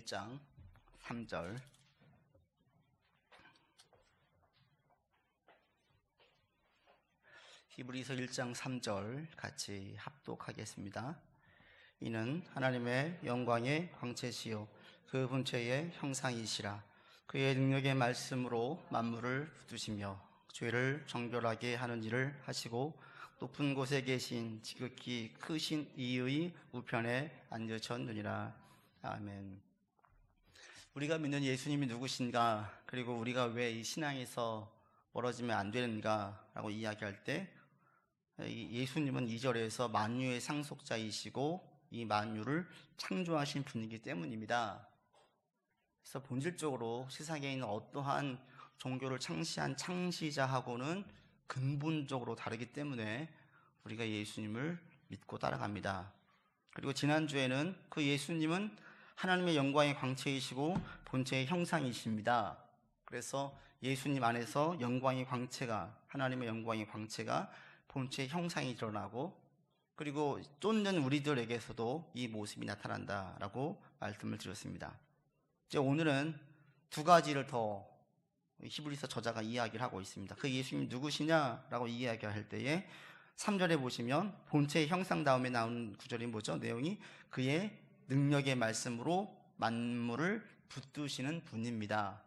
1장 3절. 히브리서 1장 3절 같이 합독하겠습니다. 이는 하나님의 영광의 광채시요 그 본체의 형상이시라. 그의 능력의 말씀으로 만물을 붙드시며 죄를 정결하게 하는 일을 하시고 높은 곳에 계신 지극히 크신 이의 우편에 앉으셨느니라. 아멘. 우리가 믿는 예수님이 누구신가, 그리고 우리가 왜 이 신앙에서 멀어지면 안 되는가 라고 이야기할 때 예수님은 2절에서 만유의 상속자이시고 이 만유를 창조하신 분이기 때문입니다. 그래서 본질적으로 세상에 있는 어떠한 종교를 창시한 창시자하고는 근본적으로 다르기 때문에 우리가 예수님을 믿고 따라갑니다. 그리고 지난주에는 그 예수님은 하나님의 영광의 광채이시고 본체의 형상이십니다. 그래서 예수님 안에서 영광의 광채가, 하나님의 영광의 광채가 본체의 형상이 드러나고, 그리고 쫓는 우리들에게서도 이 모습이 나타난다라고 말씀을 드렸습니다. 이제 오늘은 두 가지를 더 히브리서 저자가 이야기를 하고 있습니다. 그 예수님이 누구시냐라고 이야기할 때에 3절에 보시면 본체의 형상 다음에 나오는 구절이 뭐죠? 내용이 그의 능력의 말씀으로 만물을 붙드시는 분입니다.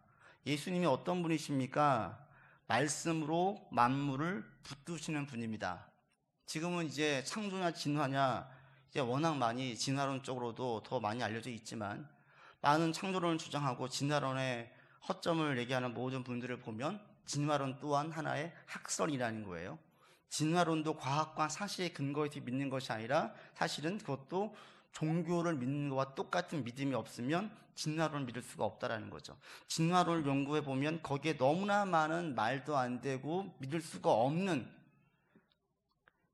예수님이 어떤 분이십니까? 말씀으로 만물을 붙드시는 분입니다. 지금은 이제 창조냐 진화냐 이제 워낙 많이 진화론적으로도 더 많이 알려져 있지만, 많은 창조론을 주장하고 진화론의 허점을 얘기하는 모든 분들을 보면 진화론 또한 하나의 학설이라는 거예요. 진화론도 과학과 사실의 근거에서 믿는 것이 아니라 사실은 그것도 종교를 믿는 것과 똑같은 믿음이 없으면 진화론을 믿을 수가 없다라는 거죠. 진화론을 연구해 보면 거기에 너무나 많은 말도 안 되고 믿을 수가 없는,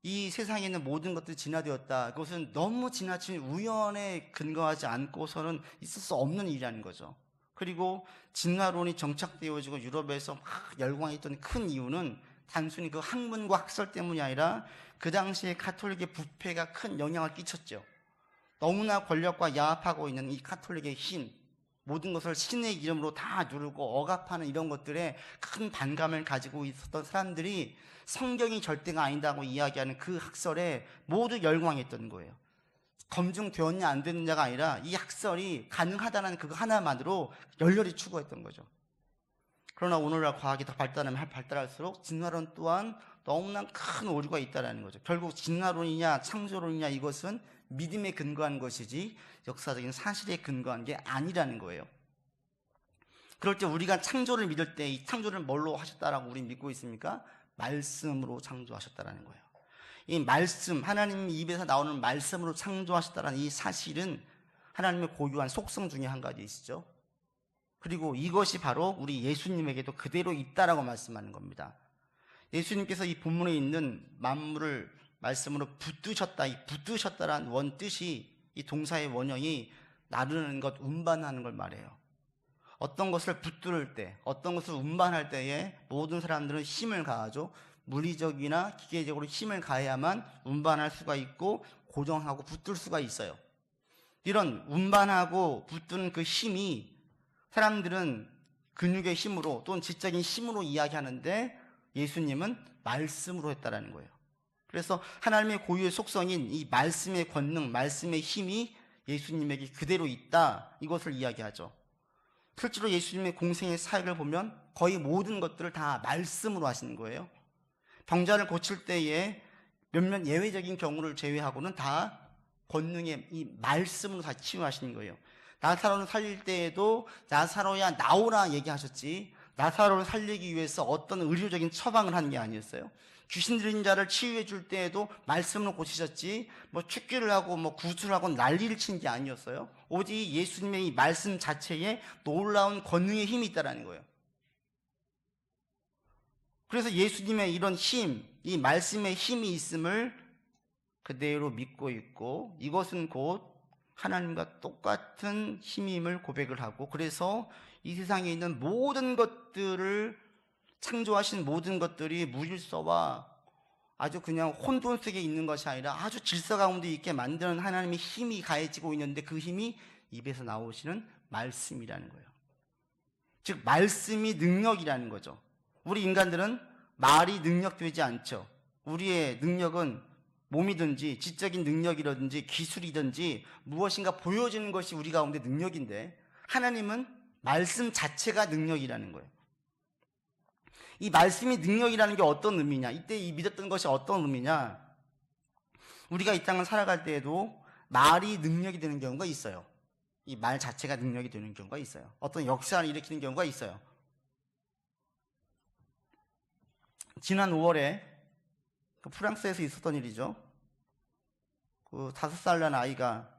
이 세상에 있는 모든 것들이 진화되었다, 그것은 너무 지나친 우연에 근거하지 않고서는 있을 수 없는 일이라는 거죠. 그리고 진화론이 정착되어지고 유럽에서 막 열광이 있던 큰 이유는 단순히 그 학문과 학설 때문이 아니라 그 당시에 가톨릭의 부패가 큰 영향을 끼쳤죠. 너무나 권력과 야합하고 있는 이 가톨릭의 힘, 모든 것을 신의 이름으로 다 누르고 억압하는 이런 것들에 큰 반감을 가지고 있었던 사람들이 성경이 절대가 아니다고 이야기하는 그 학설에 모두 열광했던 거예요. 검증되었냐 안 되느냐가 아니라 이 학설이 가능하다는 그거 하나만으로 열렬히 추구했던 거죠. 그러나 오늘날 과학이 더 발달하면 발달할수록 진화론 또한 너무나 큰 오류가 있다는 거죠. 결국 진화론이냐 창조론이냐 이것은 믿음에 근거한 것이지 역사적인 사실에 근거한 게 아니라는 거예요. 그럴 때 우리가 창조를 믿을 때 이 창조를 뭘로 하셨다라고 우리 믿고 있습니까? 말씀으로 창조하셨다라는 거예요. 이 말씀, 하나님 입에서 나오는 말씀으로 창조하셨다라는 이 사실은 하나님의 고유한 속성 중에 한 가지이시죠. 그리고 이것이 바로 우리 예수님에게도 그대로 있다라고 말씀하는 겁니다. 예수님께서 이 본문에 있는 만물을 말씀으로 붙드셨다, 이 붙드셨다라는 원 뜻이, 이 동사의 원형이 나르는 것, 운반하는 걸 말해요. 어떤 것을 붙들 때, 어떤 것을 운반할 때에 모든 사람들은 힘을 가하죠. 물리적이나 기계적으로 힘을 가해야만 운반할 수가 있고 고정하고 붙들 수가 있어요. 이런 운반하고 붙드는 그 힘이 사람들은 근육의 힘으로 또는 지적인 힘으로 이야기하는데 예수님은 말씀으로 했다라는 거예요. 그래서 하나님의 고유의 속성인 이 말씀의 권능, 말씀의 힘이 예수님에게 그대로 있다, 이것을 이야기하죠. 실제로 예수님의 공생의 사역을 보면 거의 모든 것들을 다 말씀으로 하시는 거예요. 병자를 고칠 때에 몇몇 예외적인 경우를 제외하고는 다 권능의 이 말씀으로 다 치유하시는 거예요. 나사로를 살릴 때에도 나사로야 나오라 얘기하셨지, 나사로를 살리기 위해서 어떤 의료적인 처방을 한 게 아니었어요. 귀신 들린 자를 치유해 줄 때에도 말씀으로 고치셨지, 축기를 하고 구슬을 하고 난리를 친 게 아니었어요. 오직 예수님의 이 말씀 자체에 놀라운 권능의 힘이 있다라는 거예요. 그래서 예수님의 이런 힘, 이 말씀의 힘이 있음을 그대로 믿고 있고, 이것은 곧 하나님과 똑같은 힘임을 고백을 하고, 그래서 이 세상에 있는 모든 것들을 창조하신 모든 것들이 무질서와 아주 그냥 혼돈 속에 있는 것이 아니라 아주 질서 가운데 있게 만드는 하나님의 힘이 가해지고 있는데, 그 힘이 입에서 나오시는 말씀이라는 거예요. 즉 말씀이 능력이라는 거죠. 우리 인간들은 말이 능력되지 않죠. 우리의 능력은 몸이든지 지적인 능력이라든지 기술이든지 무엇인가 보여지는 것이 우리 가운데 능력인데, 하나님은 말씀 자체가 능력이라는 거예요. 이 말씀이 능력이라는 게 어떤 의미냐, 이때 이 믿었던 것이 어떤 의미냐, 우리가 이 땅을 살아갈 때에도 말이 능력이 되는 경우가 있어요. 이 말 자체가 능력이 되는 경우가 있어요. 어떤 역사를 일으키는 경우가 있어요. 지난 5월에 프랑스에서 있었던 일이죠. 그 5살 난 아이가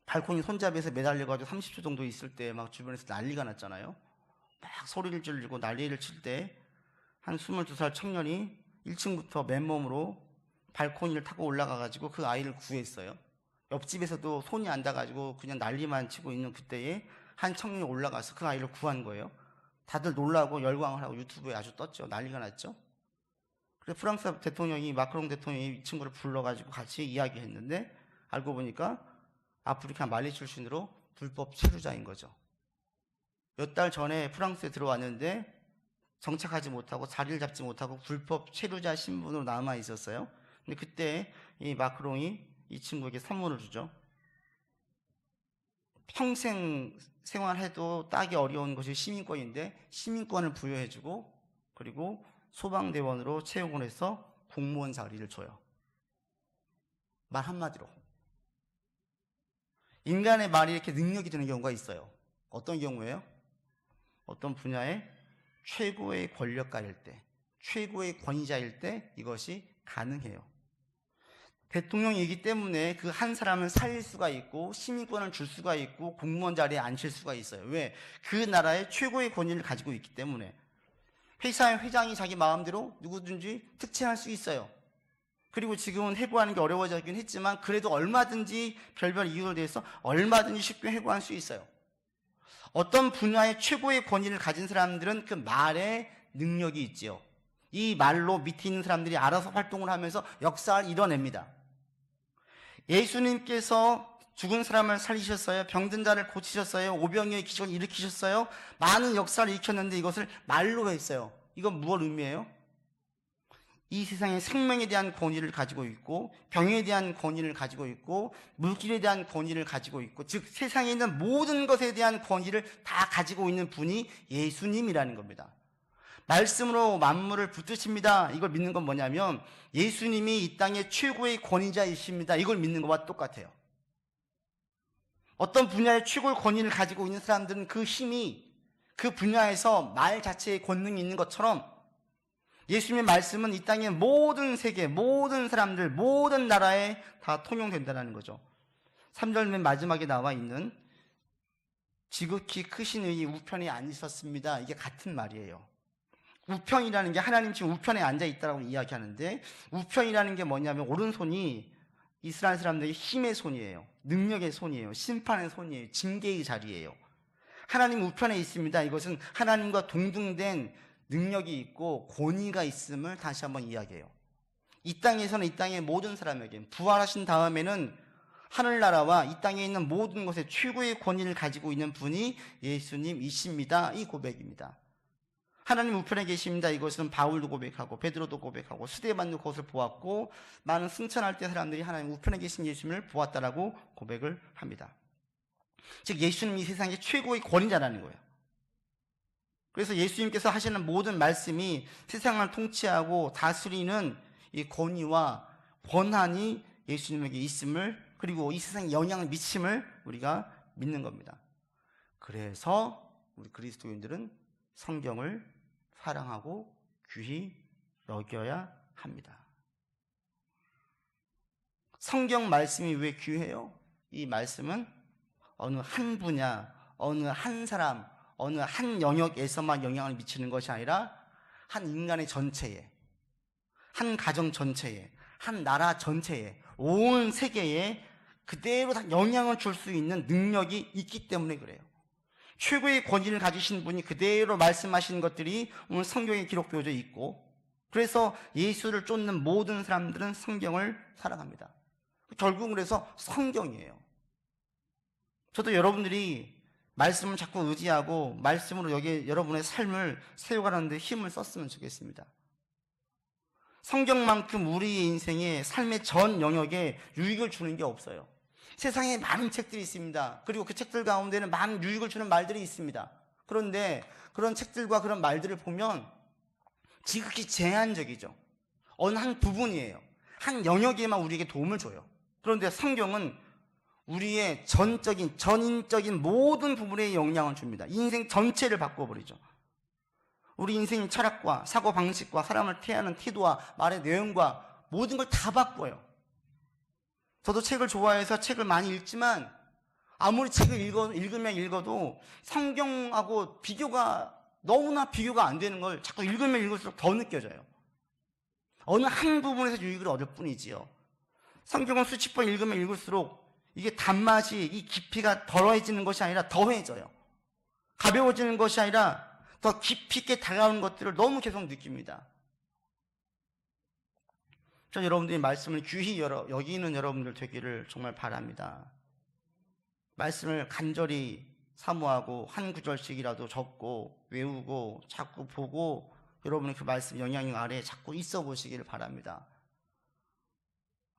발코니 손잡이에서 매달려가지고 30초 정도 있을 때 막 주변에서 난리가 났잖아요. 막 소리를 지르고 난리를 칠 때 한 22살 청년이 1층부터 맨몸으로 발코니를 타고 올라가가지고 그 아이를 구했어요. 옆집에서도 손이 안 닿아가지고 그냥 난리만 치고 있는 그때에 한 청년이 올라가서 그 아이를 구한 거예요. 다들 놀라고 열광을 하고 유튜브에 아주 떴죠. 난리가 났죠. 그래서 프랑스 대통령이, 마크롱 대통령이 이 친구를 불러가지고 같이 이야기했는데, 알고 보니까 아프리카 말리 출신으로 불법 체류자인 거죠. 몇 달 전에 프랑스에 들어왔는데 정착하지 못하고 자리를 잡지 못하고 불법 체류자 신분으로 남아 있었어요. 근데 그때 이 마크롱이 이 친구에게 선물을 주죠. 평생 생활해도 따기 어려운 것이 시민권인데 시민권을 부여해주고, 그리고 소방대원으로 채용을 해서 공무원 자리를 줘요. 말 한마디로. 인간의 말이 이렇게 능력이 되는 경우가 있어요. 어떤 경우예요? 어떤 분야의 최고의 권력가일 때, 최고의 권위자일 때 이것이 가능해요. 대통령이기 때문에 그 한 사람을 살릴 수가 있고 시민권을 줄 수가 있고 공무원 자리에 앉힐 수가 있어요. 왜? 그 나라의 최고의 권위를 가지고 있기 때문에. 회사의 회장이 자기 마음대로 누구든지 특채할 수 있어요. 그리고 지금은 해고하는 게 어려워지긴 했지만 그래도 얼마든지 별별 이유에 대해서 얼마든지 쉽게 해고할 수 있어요. 어떤 분야의 최고의 권위를 가진 사람들은 그 말에 능력이 있지요. 이 말로 밑에 있는 사람들이 알아서 활동을 하면서 역사를 이뤄냅니다. 예수님께서 죽은 사람을 살리셨어요. 병든 자를 고치셨어요. 오병이어의 기적을 일으키셨어요. 많은 역사를 일으켰는데 이것을 말로 했어요. 이건 무엇 의미해요? 이 세상에 생명에 대한 권위를 가지고 있고, 병에 대한 권위를 가지고 있고, 물질에 대한 권위를 가지고 있고, 즉 세상에 있는 모든 것에 대한 권위를 다 가지고 있는 분이 예수님이라는 겁니다. 말씀으로 만물을 붙드십니다. 이걸 믿는 건 뭐냐면 예수님이 이 땅의 최고의 권위자이십니다. 이걸 믿는 것과 똑같아요. 어떤 분야의 최고의 권위를 가지고 있는 사람들은 그 힘이 그 분야에서 말 자체의 권능이 있는 것처럼, 예수님의 말씀은 이 땅의 모든 세계, 모든 사람들, 모든 나라에 다 통용된다는 거죠. 3절 맨 마지막에 나와 있는 지극히 크신 의이 우편에 앉으셨습니다. 이게 같은 말이에요. 우편이라는 게 하나님 지금 우편에 앉아 있다라고 이야기하는데, 우편이라는 게 뭐냐면 오른손이 이스라엘 사람들의 힘의 손이에요. 능력의 손이에요. 심판의 손이에요. 징계의 자리예요. 하나님 우편에 있습니다. 이것은 하나님과 동등된 능력이 있고 권위가 있음을 다시 한번 이야기해요. 이 땅에서는 이 땅의 모든 사람에게, 부활하신 다음에는 하늘나라와 이 땅에 있는 모든 것에 최고의 권위를 가지고 있는 분이 예수님이십니다. 이 고백입니다. 하나님 우편에 계십니다. 이것은 바울도 고백하고 베드로도 고백하고 스데반도 그것을 보았고, 많은 승천할 때 사람들이 하나님 우편에 계신 예수님을 보았다라고 고백을 합니다. 즉 예수님이 세상의 최고의 권위자라는 거예요. 그래서 예수님께서 하시는 모든 말씀이 세상을 통치하고 다스리는 이 권위와 권한이 예수님에게 있음을, 그리고 이 세상에 영향을 미침을 우리가 믿는 겁니다. 그래서 우리 그리스도인들은 성경을 사랑하고 귀히 여겨야 합니다. 성경 말씀이 왜 귀해요? 이 말씀은 어느 한 분야, 어느 한 사람, 어느 한 영역에서만 영향을 미치는 것이 아니라 한 인간의 전체에, 한 가정 전체에, 한 나라 전체에, 온 세계에 그대로 다 영향을 줄 수 있는 능력이 있기 때문에 그래요. 최고의 권위를 가지신 분이 그대로 말씀하신 것들이 오늘 성경에 기록되어져 있고, 그래서 예수를 쫓는 모든 사람들은 성경을 사랑합니다. 결국은 그래서 성경이에요. 저도 여러분들이 말씀을 자꾸 의지하고 말씀으로 여기 여러분의 삶을 세워가는데 힘을 썼으면 좋겠습니다. 성경만큼 우리의 인생에 삶의 전 영역에 유익을 주는 게 없어요. 세상에 많은 책들이 있습니다. 그리고 그 책들 가운데는 많은 유익을 주는 말들이 있습니다. 그런데 그런 책들과 그런 말들을 보면 지극히 제한적이죠. 어느 한 부분이에요. 한 영역에만 우리에게 도움을 줘요. 그런데 성경은 우리의 전인적인 모든 부분에 영향을 줍니다. 인생 전체를 바꿔버리죠. 우리 인생 철학과 사고방식과 사람을 대하는 태도와 말의 내용과 모든 걸 다 바꿔요. 저도 책을 좋아해서 책을 많이 읽지만 아무리 책을 읽으면 읽어도 성경하고 너무나 비교가 안 되는 걸 자꾸 읽으면 읽을수록 더 느껴져요. 어느 한 부분에서 유익을 얻을 뿐이지요. 성경을 수십 번 읽으면 읽을수록 이게 단맛이, 이 깊이가 덜해지는 것이 아니라 더해져요. 가벼워지는 것이 아니라 더 깊이 있게 다가오는 것들을 너무 계속 느낍니다. 저 여러분들이 말씀을 귀히 여기는 여러분들 되기를 정말 바랍니다. 말씀을 간절히 사모하고 한 구절씩이라도 적고 외우고 자꾸 보고 여러분의 그 말씀 영향력 아래에 자꾸 있어 보시기를 바랍니다.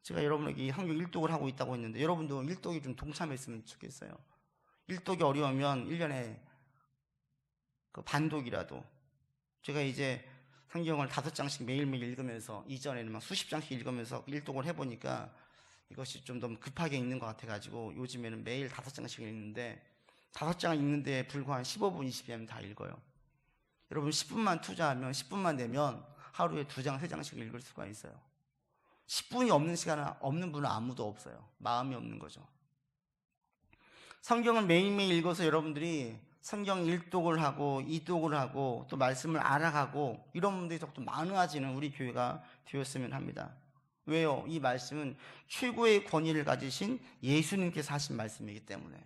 제가 여러분에게 성경 일독을 하고 있다고 했는데 여러분도 일독에 좀 동참했으면 좋겠어요. 일독이 어려우면 1년에 그 반독이라도, 제가 이제 성경을 5장씩 매일매일 읽으면서 이전에는 막 수십 장씩 읽으면서 일독을 해보니까 이것이 좀 너무 급하게 읽는 것 같아가지고 요즘에는 매일 5장씩 읽는데 5장을 읽는데 불과 한 15분, 20분이면 다 읽어요. 여러분 10분만 투자하면 10분만 내면 하루에 2장, 3장씩 읽을 수가 있어요. 10분이 없는 시간은 없는 분은 아무도 없어요. 마음이 없는 거죠. 성경을 매일매일 읽어서 여러분들이 성경 1독을 하고 2독을 하고 또 말씀을 알아가고 이런 분들이 더 많아지는 우리 교회가 되었으면 합니다. 왜요? 이 말씀은 최고의 권위를 가지신 예수님께서 하신 말씀이기 때문에.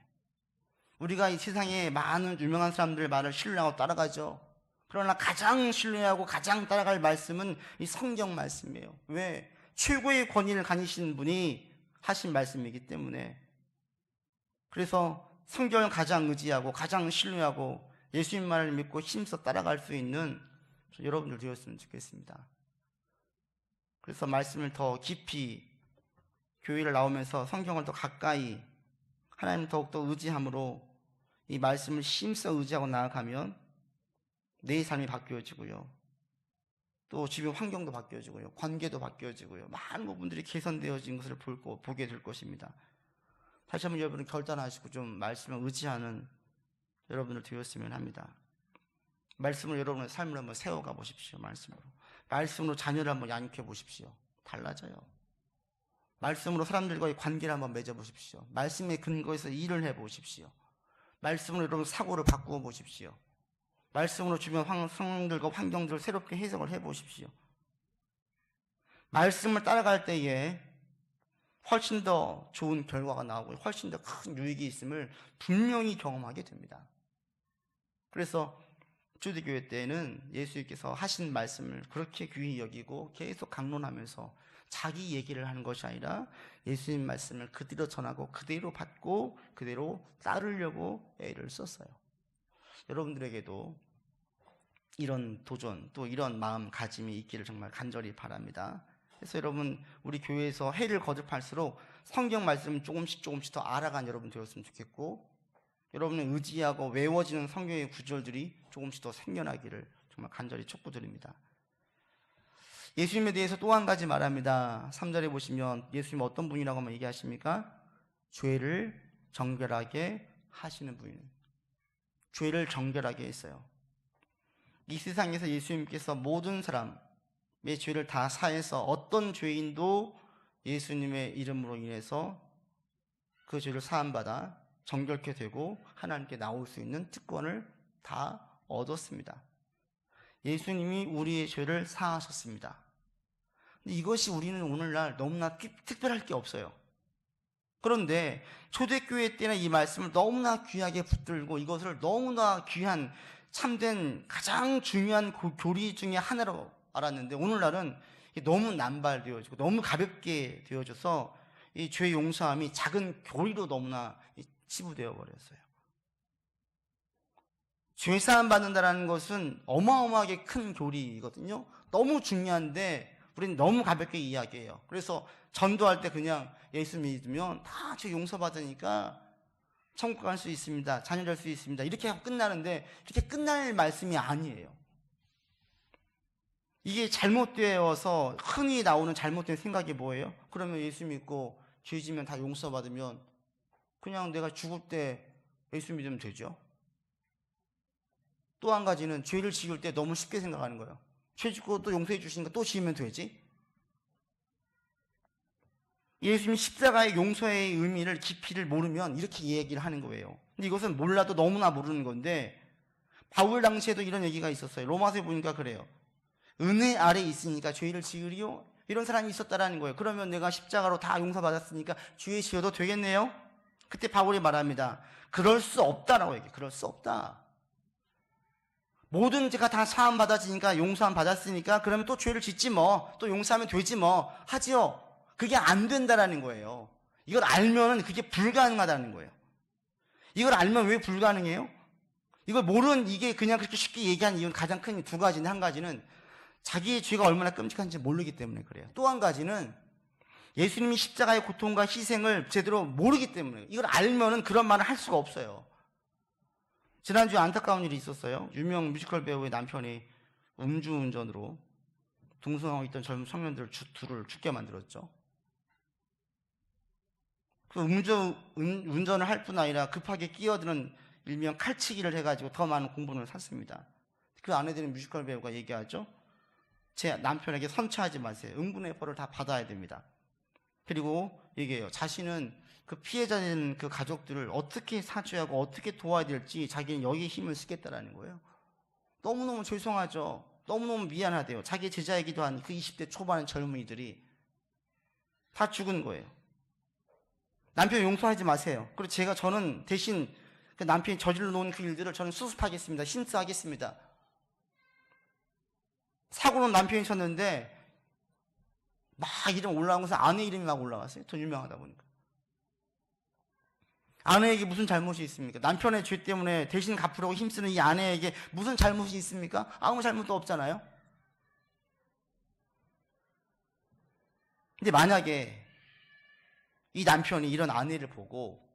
우리가 이 세상에 많은 유명한 사람들의 말을 신뢰하고 따라가죠. 그러나 가장 신뢰하고 가장 따라갈 말씀은 이 성경 말씀이에요. 왜? 최고의 권위를 가지신 분이 하신 말씀이기 때문에. 그래서 성경을 가장 의지하고 가장 신뢰하고 예수님 말을 믿고 힘써 따라갈 수 있는 여러분들 되었으면 좋겠습니다. 그래서 말씀을 더 깊이 교회를 나오면서 성경을 더 가까이 하나님을 더욱더 의지함으로 이 말씀을 힘써 의지하고 나아가면 내 삶이 바뀌어지고요. 또 주변 환경도 바뀌어지고요. 관계도 바뀌어지고요. 많은 부분들이 개선되어진 것을 보게 될 것입니다. 다시 한번 여러분은 결단하시고 좀 말씀을 의지하는 여러분들 되었으면 합니다. 말씀으로 여러분의 삶을 한번 세워가 보십시오. 말씀으로 자녀를 한번 양육해 보십시오. 달라져요. 말씀으로 사람들과의 관계를 한번 맺어 보십시오. 말씀의 근거에서 일을 해 보십시오. 말씀으로 여러분 사고를 바꾸어 보십시오. 말씀으로 주변 상황들과 환경들을 새롭게 해석을 해 보십시오. 말씀을 따라갈 때에 훨씬 더 좋은 결과가 나오고 훨씬 더 큰 유익이 있음을 분명히 경험하게 됩니다. 그래서 초대교회 때는 예수님께서 하신 말씀을 그렇게 귀히 여기고 계속 강론하면서 자기 얘기를 하는 것이 아니라 예수님 말씀을 그대로 전하고 그대로 받고 그대로 따르려고 애를 썼어요. 여러분들에게도 이런 도전 또 이런 마음가짐이 있기를 정말 간절히 바랍니다. 그래서 여러분 우리 교회에서 해를 거듭할수록 성경 말씀을 조금씩 더 알아간 여러분 되었으면 좋겠고 여러분의 의지하고 외워지는 성경의 구절들이 조금씩 더 생겨나기를 정말 간절히 촉구드립니다. 예수님에 대해서 또 한 가지 말합니다. 3절에 보시면 예수님 어떤 분이라고 한번 얘기하십니까? 죄를 정결하게 하시는 분이에요. 죄를 정결하게 했어요. 이 세상에서 예수님께서 모든 사람의 죄를 다 사해서 어떤 죄인도 예수님의 이름으로 인해서 그 죄를 사함받아 정결케 되고 하나님께 나올 수 있는 특권을 다 얻었습니다. 예수님이 우리의 죄를 사하셨습니다. 근데 이것이 우리는 오늘날 너무나 특별할 게 없어요. 그런데 초대교회 때는 이 말씀을 너무나 귀하게 붙들고 이것을 너무나 귀한 참된 가장 중요한 교리 중에 하나로 알았는데 오늘날은 너무 남발되어지고 너무 가볍게 되어져서 이 죄 용서함이 작은 교리로 너무나 치부되어 버렸어요. 죄사함 받는다는 것은 어마어마하게 큰 교리거든요. 너무 중요한데 우리는 너무 가볍게 이야기해요. 그래서 전도할 때 그냥 예수 믿으면 다 저 용서받으니까 천국 갈 수 있습니다. 자녀 될 수 있습니다. 이렇게 하고 끝나는데 이렇게 끝날 말씀이 아니에요. 이게 잘못되어서 흔히 나오는 잘못된 생각이 뭐예요? 그러면 예수 믿고 죄 지면 다 용서받으면 그냥 내가 죽을 때 예수 믿으면 되죠. 또 한 가지는 죄를 지을 때 너무 쉽게 생각하는 거예요. 죄 짓고 또 용서해 주시니까 또 지으면 되지. 예수님 십자가의 용서의 의미를 깊이를 모르면 이렇게 얘기를 하는 거예요. 근데 이것은 몰라도 너무나 모르는 건데 바울 당시에도 이런 얘기가 있었어요. 로마서에 보니까 그래요. 은혜 아래 있으니까 죄를 지으리요? 이런 사람이 있었다라는 거예요. 그러면 내가 십자가로 다 용서받았으니까 죄 지어도 되겠네요? 그때 바울이 말합니다. 그럴 수 없다라고 얘기해요. 그럴 수 없다. 모든 죄가 다 사함 받아지니까 용서함 받았으니까 그러면 또 죄를 짓지 뭐. 또 용서하면 되지 뭐. 하지요. 그게 안 된다라는 거예요. 이걸 알면은 그게 불가능하다는 거예요. 이걸 알면 왜 불가능해요? 이걸 모르는, 이게 그냥 그렇게 쉽게 얘기하는 이유는 가장 큰 두 가지인데, 한 가지는 자기의 죄가 얼마나 끔찍한지 모르기 때문에 그래요. 또 한 가지는 예수님이 십자가의 고통과 희생을 제대로 모르기 때문에, 이걸 알면은 그런 말을 할 수가 없어요. 지난주에 안타까운 일이 있었어요. 유명 뮤지컬 배우의 남편이 음주운전으로 동성하고 있던 젊은 청년들 둘을 죽게 만들었죠. 그 운전을 할 뿐 아니라 급하게 끼어드는 일명 칼치기를 해가지고 더 많은 공분을 샀습니다. 그 아내 되는 뮤지컬 배우가 얘기하죠. 제 남편에게 선처하지 마세요. 응분의 벌을 다 받아야 됩니다. 그리고 얘기해요. 자신은 그 피해자인 그 가족들을 어떻게 사죄하고 어떻게 도와야 될지 자기는 여기에 힘을 쓰겠다라는 거예요. 너무너무 죄송하죠. 너무너무 미안하대요. 자기 제자이기도 한 그 20대 초반의 젊은이들이 다 죽은 거예요. 남편 용서하지 마세요. 그리고 저는 대신 그 남편이 저질러 놓은 그 일들을 저는 수습하겠습니다. 심스하겠습니다. 사고는 남편이 쳤는데 막 이름 올라온 것은 아내 이름이 막 올라왔어요. 더 유명하다 보니까. 아내에게 무슨 잘못이 있습니까? 남편의 죄 때문에 대신 갚으려고 힘쓰는 이 아내에게 무슨 잘못이 있습니까? 아무 잘못도 없잖아요. 근데 만약에 이 남편이 이런 아내를 보고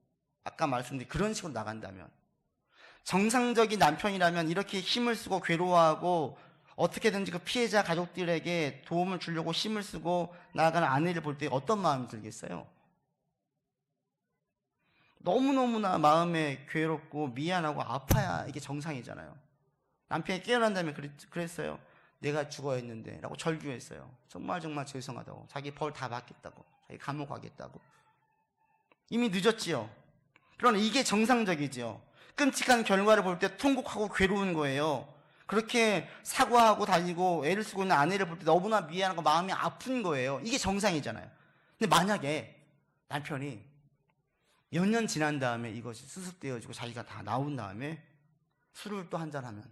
아까 말씀드린 그런 식으로 나간다면, 정상적인 남편이라면 이렇게 힘을 쓰고 괴로워하고 어떻게든지 그 피해자 가족들에게 도움을 주려고 힘을 쓰고 나아가는 아내를 볼 때 어떤 마음이 들겠어요? 너무너무나 마음에 괴롭고 미안하고 아파야 이게 정상이잖아요. 남편이 깨어난 다음에 그랬어요. 내가 죽어야 했는데 라고 절규했어요. 정말 죄송하다고. 자기 벌 다 받겠다고. 자기 감옥 가겠다고. 이미 늦었지요. 그러나 이게 정상적이지요. 끔찍한 결과를 볼 때 통곡하고 괴로운 거예요. 그렇게 사과하고 다니고 애를 쓰고 있는 아내를 볼 때 너무나 미안하고 마음이 아픈 거예요. 이게 정상이잖아요. 근데 만약에 남편이 몇 년 지난 다음에 이것이 수습되어지고 자기가 다 나온 다음에 술을 또 한잔하면,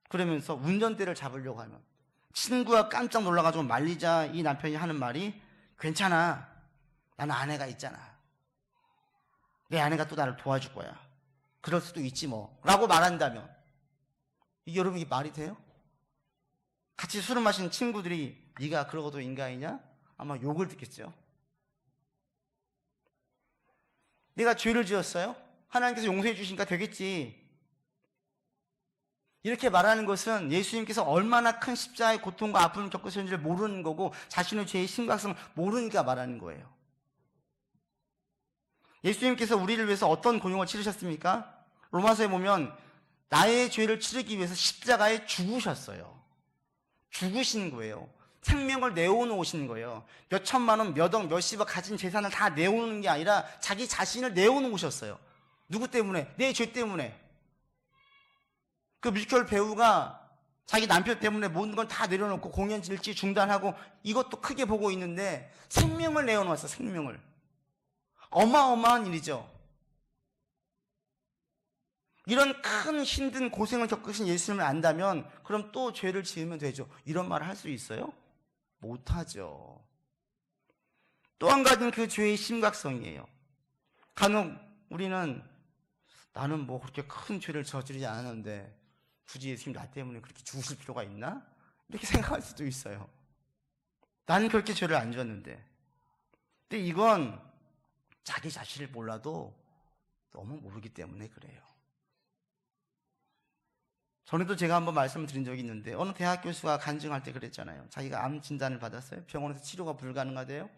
그러면서 운전대를 잡으려고 하면 친구가 깜짝 놀라가지고 말리자 이 남편이 하는 말이, 괜찮아, 나는 아내가 있잖아, 내 아내가 또 나를 도와줄 거야, 그럴 수도 있지 뭐 라고 말한다면, 이게 여러분 이게 말이 돼요? 같이 술을 마시는 친구들이 네가 그러고도 인간이냐? 아마 욕을 듣겠죠. 내가 죄를 지었어요? 하나님께서 용서해 주시니까 되겠지. 이렇게 말하는 것은 예수님께서 얼마나 큰 십자가의 고통과 아픔을 겪으셨는지를 모르는 거고 자신의 죄의 심각성을 모르니까 말하는 거예요. 예수님께서 우리를 위해서 어떤 고용을 치르셨습니까? 로마서에 보면 나의 죄를 치르기 위해서 십자가에 죽으셨어요. 죽으신 거예요. 생명을 내어놓으신 거예요. 몇 천만 원, 몇 억, 몇십억 가진 재산을 다 내어놓는 게 아니라 자기 자신을 내어놓으셨어요. 누구 때문에? 내 죄 때문에. 그 뮤지컬 배우가 자기 남편 때문에 모든 걸 다 내려놓고 공연 일찍 중단하고 이것도 크게 보고 있는데 생명을 내어놓았어. 생명을. 어마어마한 일이죠. 이런 큰 힘든 고생을 겪으신 예수님을 안다면 그럼 또 죄를 지으면 되죠. 이런 말을 할 수 있어요? 못하죠. 또 한 가지는 그 죄의 심각성이에요. 간혹 우리는 나는 뭐 그렇게 큰 죄를 저지르지 않았는데 굳이 예수님 나 때문에 그렇게 죽으실 필요가 있나? 이렇게 생각할 수도 있어요. 나는 그렇게 죄를 안 지었는데. 근데 이건 자기 자신을 몰라도 너무 모르기 때문에 그래요. 전에도 제가 한번 말씀을 드린 적이 있는데 어느 대학 교수가 간증할 때 그랬잖아요. 자기가 암 진단을 받았어요. 병원에서 치료가 불가능하대요.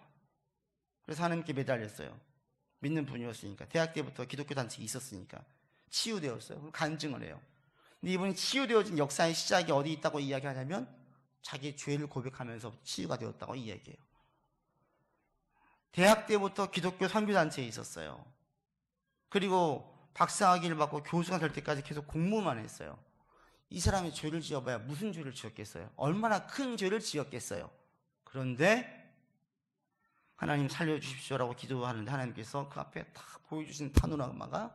그래서 하나님께 매달렸어요. 믿는 분이었으니까. 대학 때부터 기독교 단체에 있었으니까 치유되었어요. 간증을 해요. 근데 이분이 치유되어진 역사의 시작이 어디 있다고 이야기하냐면 자기 죄를 고백하면서 치유가 되었다고 이야기해요. 대학 때부터 기독교 선교단체에 있었어요. 그리고 박사학위를 받고 교수가 될 때까지 계속 공부만 했어요. 이 사람이 죄를 지어봐야 무슨 죄를 지었겠어요? 얼마나 큰 죄를 지었겠어요? 그런데 하나님 살려주십시오라고 기도하는데 하나님께서 그 앞에 딱 보여주신 파노라마가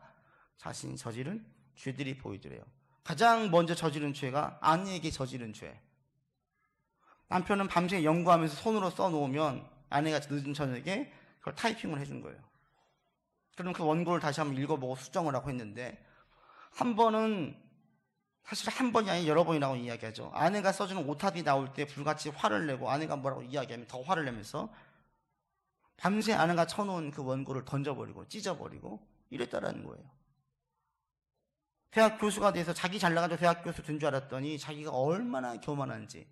자신이 저지른 죄들이 보이더래요. 가장 먼저 저지른 죄가 아내에게 저지른 죄. 남편은 밤새 연구하면서 손으로 써놓으면 아내가 늦은 저녁에 그걸 타이핑을 해준 거예요. 그럼 그 원고를 다시 한번 읽어보고 수정을 하고 했는데 한 번은 사실 한 번이 아니라 여러 번이라고 이야기하죠. 아내가 써주는 오타비 나올 때 불같이 화를 내고 아내가 뭐라고 이야기하면 더 화를 내면서 밤새 아내가 쳐놓은 그 원고를 던져버리고 찢어버리고 이랬다라는 거예요. 대학 교수가 돼서 자기 잘나가지고 대학 교수 된 줄 알았더니 자기가 얼마나 교만한지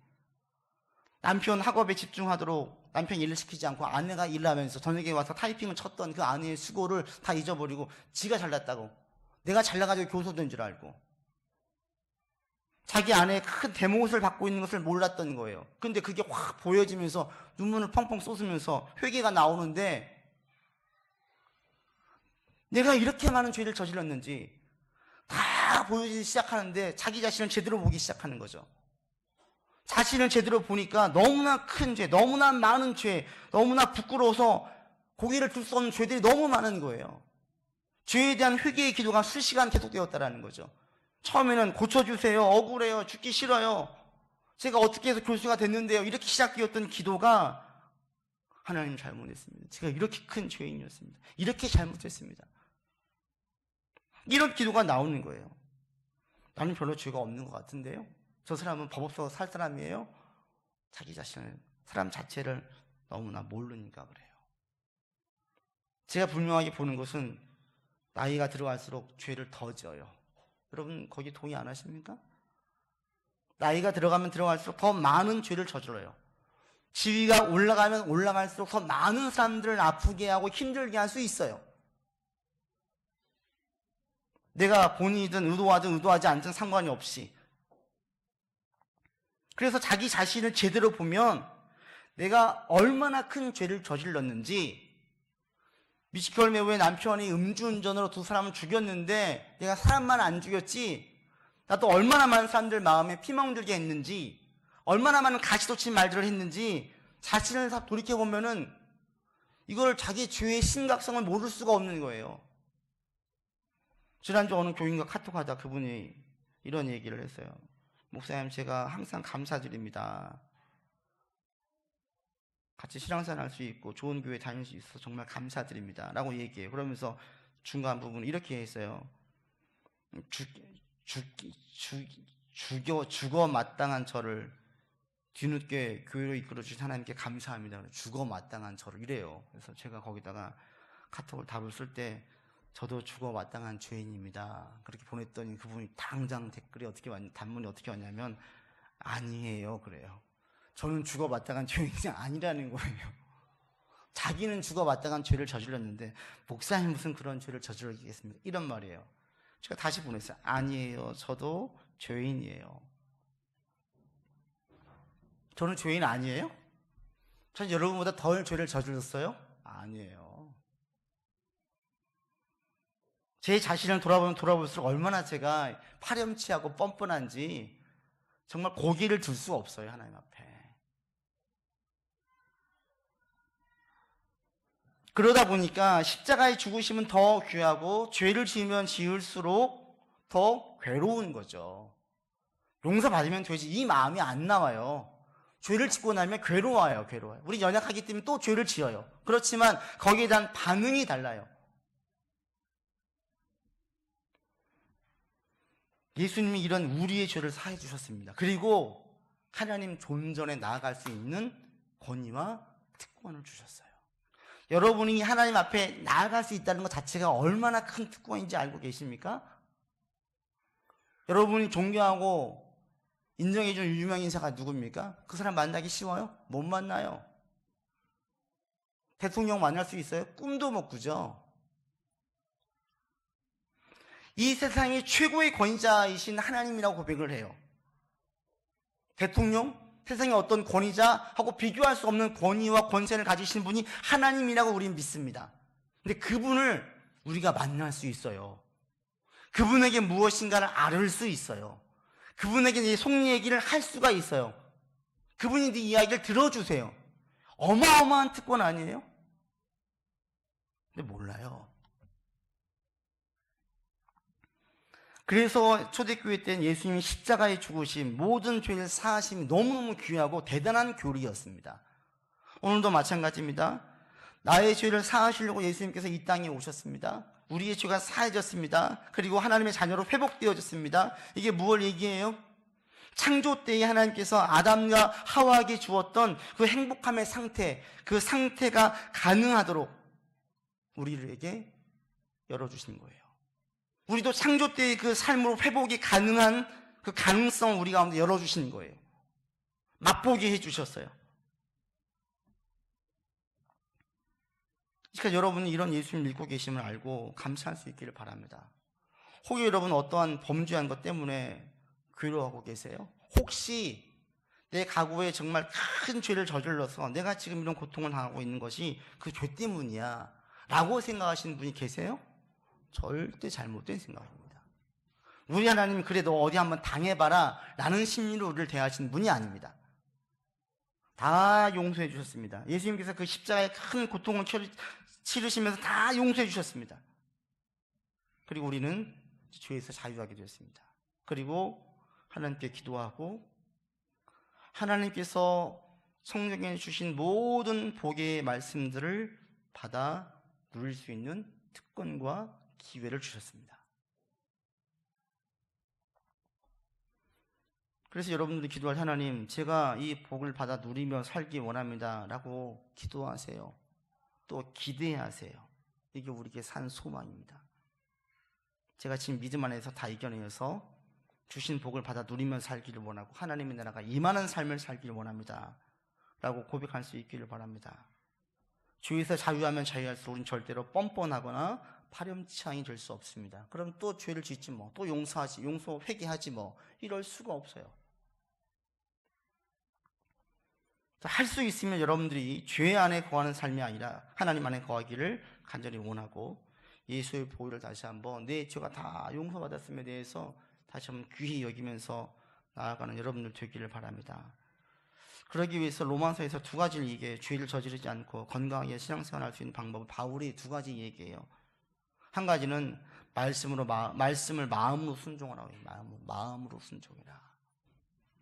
남편 학업에 집중하도록 남편 일을 시키지 않고 아내가 일하면서 저녁에 와서 타이핑을 쳤던 그 아내의 수고를 다 잊어버리고 지가 잘났다고 내가 잘나가지고 교수 된 줄 알고 자기 아내의 큰 대못을 받고 있는 것을 몰랐던 거예요. 근데 그게 확 보여지면서 눈물을 펑펑 쏟으면서 회개가 나오는데 내가 이렇게 많은 죄를 저질렀는지 다 보여지기 시작하는데 자기 자신을 제대로 보기 시작하는 거죠. 자신을 제대로 보니까 너무나 큰 죄, 너무나 많은 죄, 너무나 부끄러워서 고개를 들 수 없는 죄들이 너무 많은 거예요. 죄에 대한 회개의 기도가 수시간 계속되었다는 거죠. 처음에는 고쳐주세요, 억울해요, 죽기 싫어요, 제가 어떻게 해서 교수가 됐는데요, 이렇게 시작되었던 기도가 하나님 잘못했습니다, 제가 이렇게 큰 죄인이었습니다, 이렇게 잘못했습니다, 이런 기도가 나오는 거예요. 나는 별로 죄가 없는 것 같은데요, 저 사람은 법 없어서 살 사람이에요. 자기 자신을, 사람 자체를 너무나 모르니까 그래요. 제가 분명하게 보는 것은 나이가 들어갈수록 죄를 더 지어요. 여러분 거기 동의 안 하십니까? 나이가 들어가면 들어갈수록 더 많은 죄를 저질러요. 지위가 올라가면 올라갈수록 더 많은 사람들을 아프게 하고 힘들게 할 수 있어요. 내가 본인이든 의도하든 의도하지 않든 상관이 없이. 그래서 자기 자신을 제대로 보면 내가 얼마나 큰 죄를 저질렀는지, 뮤지컬 배우의 남편이 음주운전으로 두 사람을 죽였는데 내가 사람만 안 죽였지 나도 얼마나 많은 사람들 마음에 피멍 들게 했는지, 얼마나 많은 가시돋친 말들을 했는지 자신을 다 돌이켜보면은 이걸 자기 죄의 심각성을 모를 수가 없는 거예요. 지난주 어느 교인과 카톡하다 그분이 이런 얘기를 했어요. 목사님, 제가 항상 감사드립니다. 같이 신앙생활 할 수 있고 좋은 교회 다닐 수 있어서 정말 감사드립니다 라고 얘기해요. 그러면서 중간 부분 이렇게 했어요. 죽어 마땅한 저를 뒤늦게 교회로 이끌어 주신 하나님께 감사합니다. 죽어 마땅한 저를, 이래요. 그래서 제가 거기다가 카톡을 답을 쓸 때 저도 죽어 마땅한 죄인입니다 그렇게 보냈더니 그분이 당장 댓글이 단문이 어떻게 왔냐면 아니에요 그래요. 저는 죽어 마땅한 죄인이 아니라는 거예요. 자기는 죽어 마땅한 죄를 저질렀는데 목사님 무슨 그런 죄를 저질렀겠습니까? 이런 말이에요. 제가 다시 보냈어요. 아니에요, 저도 죄인이에요. 저는 죄인 아니에요? 전 여러분보다 덜 죄를 저질렀어요? 아니에요. 제 자신을 돌아보면 돌아볼수록 얼마나 제가 파렴치하고 뻔뻔한지 정말 고개를 들 수가 없어요, 하나님 앞에. 그러다 보니까 십자가의 죽으심은 더 귀하고 죄를 지으면 지을수록 더 괴로운 거죠. 용서받으면 되지 이 마음이 안 나와요. 죄를 짓고 나면 괴로워요. 우리 연약하기 때문에 또 죄를 지어요. 그렇지만 거기에 대한 반응이 달라요. 예수님이 이런 우리의 죄를 사해 주셨습니다. 그리고 하나님 존전에 나아갈 수 있는 권위와 특권을 주셨어요. 여러분이 하나님 앞에 나아갈 수 있다는 것 자체가 얼마나 큰 특권인지 알고 계십니까? 여러분이 존경하고 인정해준 유명 인사가 누굽니까? 그 사람 만나기 쉬워요? 못 만나요. 대통령 만날 수 있어요? 꿈도 못 꾸죠. 이 세상의 최고의 권위자이신 하나님이라고 고백을 해요. 대통령, 세상의 어떤 권위자하고 비교할 수 없는 권위와 권세를 가지신 분이 하나님이라고 우리는 믿습니다. 근데 그분을 우리가 만날 수 있어요. 그분에게 무엇인가를 알을 수 있어요. 그분에게 네 속 얘기를 할 수가 있어요. 그분이 네 이야기를 들어주세요. 어마어마한 특권 아니에요? 근데 몰라요. 그래서 초대교회 때는 예수님이 십자가에 죽으심, 모든 죄를 사하심이 너무너무 귀하고 대단한 교리였습니다. 오늘도 마찬가지입니다. 나의 죄를 사하시려고 예수님께서 이 땅에 오셨습니다. 우리의 죄가 사해졌습니다. 그리고 하나님의 자녀로 회복되어졌습니다. 이게 무엇을 얘기해요? 창조 때에 하나님께서 아담과 하와에게 주었던 그 행복함의 상태, 그 상태가 가능하도록 우리에게 열어주신 거예요. 우리도 창조 때의 그 삶으로 회복이 가능한 그 가능성을 우리 가운데 열어주시는 거예요. 맛보게 해주셨어요. 그러니까 여러분이 이런 예수님 믿고 계심을 알고 감사할 수 있기를 바랍니다. 혹시 여러분 어떠한 범죄한 것 때문에 괴로워하고 계세요? 혹시 내 과거에 정말 큰 죄를 저질러서 내가 지금 이런 고통을 당하고 있는 것이 그 죄 때문이야 라고 생각하시는 분이 계세요? 절대 잘못된 생각입니다. 우리 하나님은 그래 너 어디 한번 당해봐라 라는 심리로 우리를 대하시는 분이 아닙니다. 다 용서해 주셨습니다. 예수님께서 그 십자가의 큰 고통을 치르시면서 다 용서해 주셨습니다. 그리고 우리는 죄에서 자유하게 되었습니다. 그리고 하나님께 기도하고 하나님께서 성경에 주신 모든 복의 말씀들을 받아 누릴 수 있는 특권과 기회를 주셨습니다. 그래서 여러분들이 기도할 하나님, 제가 이 복을 받아 누리며 살기 원합니다 라고 기도하세요. 또 기대하세요. 이게 우리에게 산 소망입니다. 제가 지금 믿음 안에서 다 이겨내서 주신 복을 받아 누리며 살기를 원하고 하나님의 나라가 임하는 삶을 살기를 원합니다 라고 고백할 수 있기를 바랍니다. 죄에서 자유하면 자유할수록 우리는 절대로 뻔뻔하거나 파렴치한이 될 수 없습니다. 그럼 또 죄를 짓지 뭐, 또 회개하지 뭐, 이럴 수가 없어요. 할 수 있으면 여러분들이 죄 안에 거하는 삶이 아니라 하나님 안에 거하기를 간절히 원하고 예수의 보혈을 다시 한번 내 죄가 다 용서받았음에 대해서 다시 한번 귀히 여기면서 나아가는 여러분들 되기를 바랍니다. 그러기 위해서 로마서에서 두 가지를 얘기해요. 죄를 저지르지 않고 건강하게 신앙생활 할 수 있는 방법을 바울이 두 가지 얘기해요. 한 가지는 말씀을 마음으로 순종하라고 해요. 마음으로 순종해라.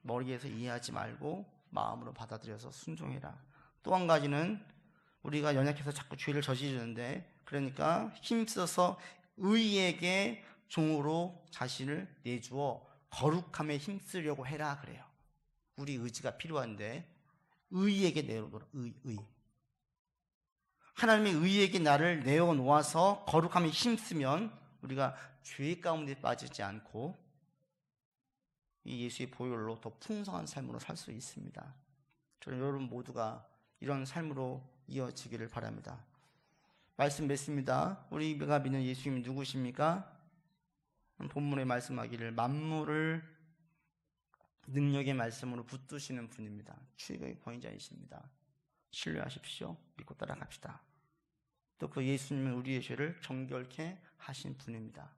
머리에서 이해하지 말고 마음으로 받아들여서 순종해라. 또 한 가지는 우리가 연약해서 자꾸 죄를 저지르는데 그러니까 힘써서 의에게 종으로 자신을 내주어 거룩함에 힘쓰려고 해라 그래요. 우리 의지가 필요한데 의에게 내어놓으라. 의. 하나님의 의에게 나를 내어놓아서 거룩함에 힘쓰면 우리가 죄 가운데 빠지지 않고 이 예수의 보혈로 더 풍성한 삶으로 살 수 있습니다. 저는 여러분 모두가 이런 삶으로 이어지기를 바랍니다. 말씀 맺습니다. 우리가 믿는 예수님이 누구십니까? 본문에 말씀하기를 만물을 능력의 말씀으로 붙드시는 분입니다. 최고의 권위자이십니다. 신뢰하십시오. 믿고 따라갑시다. 또 그 예수님은 우리의 죄를 정결케 하신 분입니다.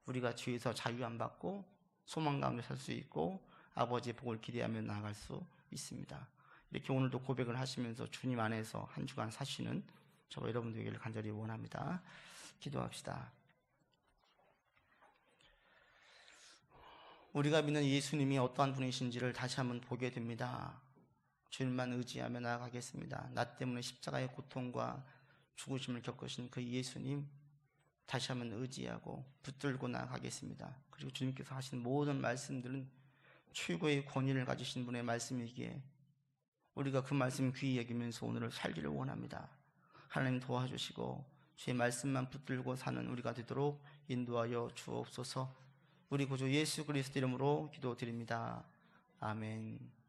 우리가 죄에서 자유 안 받고 소망 가운데 살 수 있고 아버지의 복을 기대하며 나아갈 수 있습니다. 이렇게 오늘도 고백을 하시면서 주님 안에서 한 주간 사시는 저와 여러분 되기를 간절히 원합니다. 기도합시다. 우리가 믿는 예수님이 어떠한 분이신지를 다시 한번 보게 됩니다. 주님만 의지하며 나아가겠습니다. 나 때문에 십자가의 고통과 죽으심을 겪으신 그 예수님, 다시 한번 의지하고 붙들고 나가겠습니다. 그리고 주님께서 하신 모든 말씀들은 최고의 권위를 가지신 분의 말씀이기에 우리가 그 말씀 귀히 여기면서 오늘을 살기를 원합니다. 하나님 도와주시고 주의 말씀만 붙들고 사는 우리가 되도록 인도하여 주옵소서. 우리 구주 예수 그리스도 이름으로 기도드립니다. 아멘.